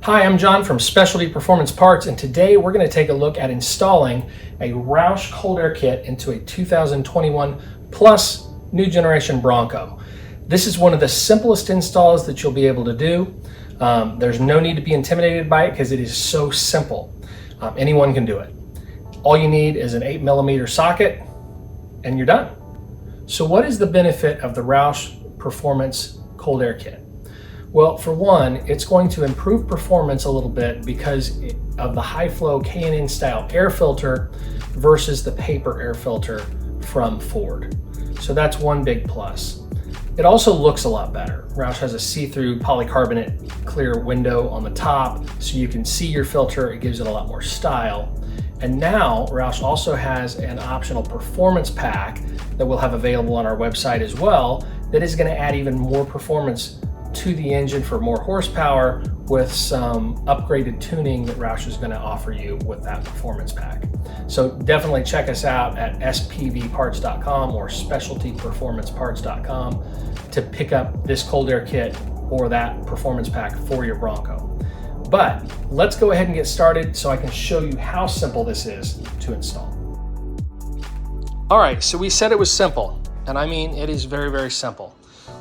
Hi, I'm John from Specialty Performance Parts, and today we're going to take a look at installing a ROUSH cold air kit into a 2021 Plus new generation Bronco. This is one of the simplest installs that you'll be able to do. There's no need to be intimidated by it because it is so simple. Anyone can do it. All you need is an 8mm socket and you're done. So what is the benefit of the ROUSH Performance Cold Air Kit? Well, for one, it's going to improve performance a little bit because of the high flow K&N style air filter versus the paper air filter from Ford. So that's one big plus. It also looks a lot better. ROUSH has a see-through polycarbonate clear window on the top so you can see your filter. It gives it a lot more style. And now ROUSH also has an optional performance pack that we'll have available on our website as well that is going to add even more performance to the engine for more horsepower with some upgraded tuning that ROUSH is going to offer you with that performance pack. So definitely check us out at spvparts.com or specialtyperformanceparts.com to pick up this cold air kit or that performance pack for your Bronco. But let's go ahead and get started so I can show you how simple this is to install. All right, so we said it was simple, and I mean it is very, very simple.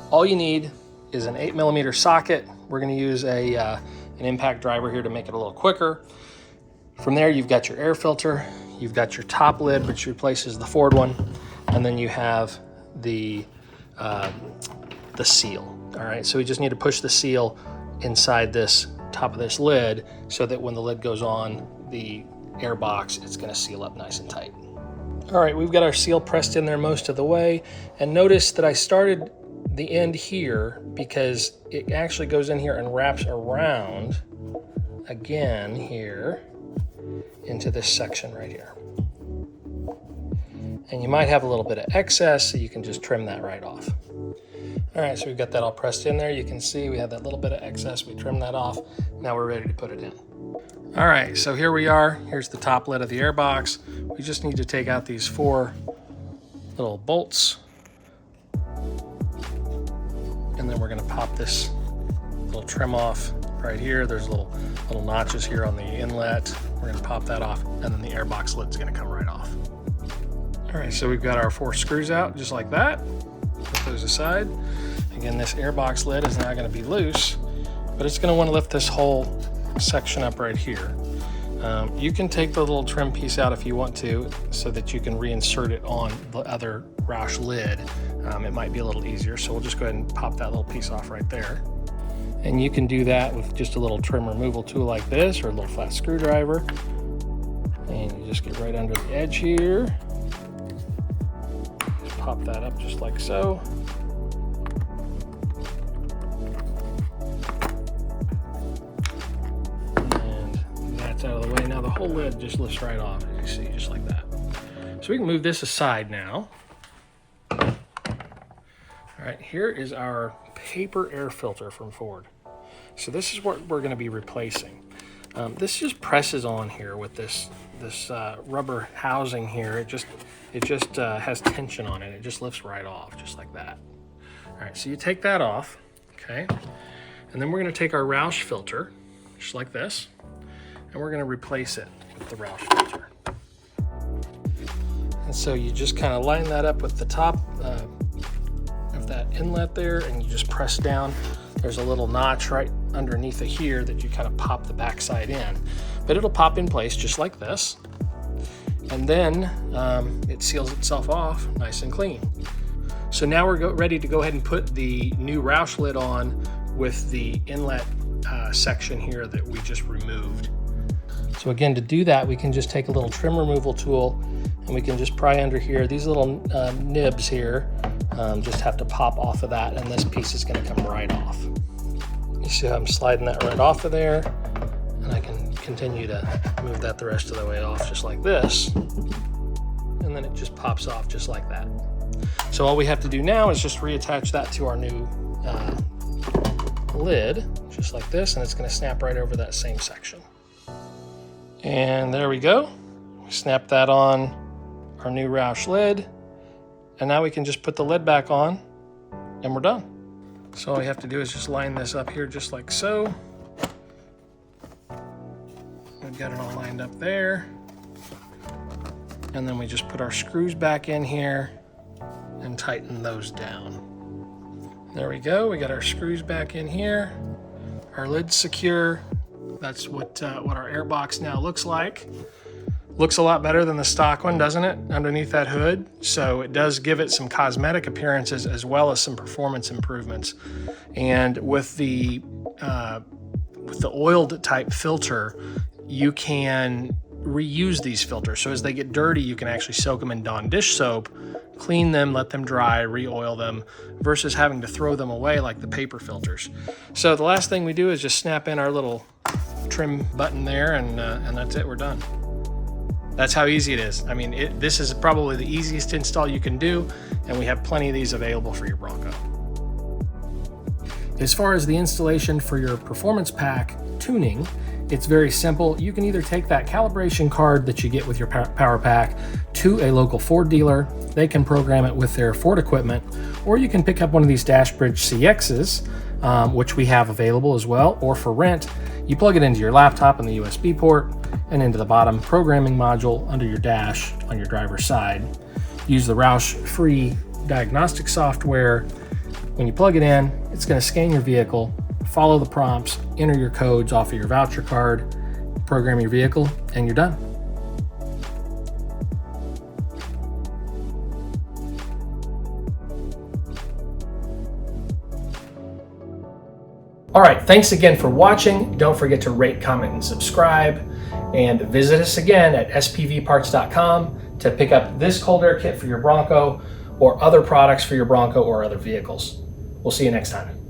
All you need is an 8mm socket. We're going to use an impact driver here to make it a little quicker. From there, you've got your air filter, you've got your top lid, which replaces the Ford one, and then you have the seal. All right, so we just need to push the seal inside this top of this lid so that when the lid goes on the air box, it's going to seal up nice and tight. All right, we've got our seal pressed in there most of the way, and notice that I started the end here because it actually goes in here and wraps around again here into this section right here. And you might have a little bit of excess, so you can just trim that right off. All right, so we've got that all pressed in there. You can see we have that little bit of excess. We trimmed that off. Now we're ready to put it in. All right, so here we are. Here's the top lid of the air box. We just need to take out these 4 little bolts. And then we're going to pop this little trim off right here. There's little notches here on the inlet. We're going to pop that off, and then the airbox lid's going to come right off. All right, so we've got our 4 screws out just like that. Put those aside. Again, this airbox lid is now going to be loose, but it's going to want to lift this whole section up right here. You can take the little trim piece out if you want to so that you can reinsert it on the other ROUSH lid. It might be a little easier, so we'll just go ahead and pop that little piece off right there. And you can do that with just a little trim removal tool like this or a little flat screwdriver. And you just get right under the edge here. Just pop that up just like so. Out of the way. Now the whole lid just lifts right off, as you see, just like that. So we can move this aside now. All right, here is our paper air filter from Ford. So this is what we're going to be replacing. This just presses on here with this rubber housing here. It just has tension on it. It just lifts right off, just like that. All right, so you take that off, okay, and then we're going to take our ROUSH filter, just like this. And we're going to replace it with the ROUSH filter. And so you just kind of line that up with the top of that inlet there, and you just press down. There's a little notch right underneath it here that you kind of pop the backside in. But it'll pop in place just like this. And then it seals itself off nice and clean. So now we're ready to go ahead and put the new ROUSH lid on with the inlet section here that we just removed. So again, to do that, we can just take a little trim removal tool and we can just pry under here. These little nibs here just have to pop off of that, and this piece is going to come right off. You see how I'm sliding that right off of there, and I can continue to move that the rest of the way off just like this, and then it just pops off just like that. So all we have to do now is just reattach that to our new lid, just like this, and it's going to snap right over that same section. And there we go. We snap that on our new ROUSH lid, and now we can just put the lid back on and we're done. So all we have to do is just line this up here just like so. we've got it all lined up there. And then we just put our screws back in here and tighten those down. There we go, we got our screws back in here. Our lid's secure. That's what our air box now looks like. Looks a lot better than the stock one, doesn't it, underneath that hood? So it does give it some cosmetic appearances as well as some performance improvements. And with the oiled type filter, you can reuse these filters. So as they get dirty, you can actually soak them in Dawn dish soap, clean them, let them dry, re-oil them, versus having to throw them away like the paper filters. So the last thing we do is just snap in our little trim button there, and that's it, we're done. That's how easy it is. I mean, this is probably the easiest install you can do, and we have plenty of these available for your Bronco. As far as the installation for your Performance Pac tuning, it's very simple. You can either take that calibration card that you get with your Power Pack to a local Ford dealer. They can program it with their Ford equipment, or you can pick up one of these Dashbridge CXs, which we have available as well, or for rent. You plug it into your laptop in the USB port and into the bottom programming module under your dash on your driver's side. Use the ROUSH free diagnostic software. When you plug it in, it's going to scan your vehicle, follow the prompts, enter your codes off of your voucher card, program your vehicle, and you're done. All right, thanks again for watching. Don't forget to rate, comment, and subscribe. And visit us again at spvparts.com to pick up this cold air kit for your Bronco or other products for your Bronco or other vehicles. We'll see you next time.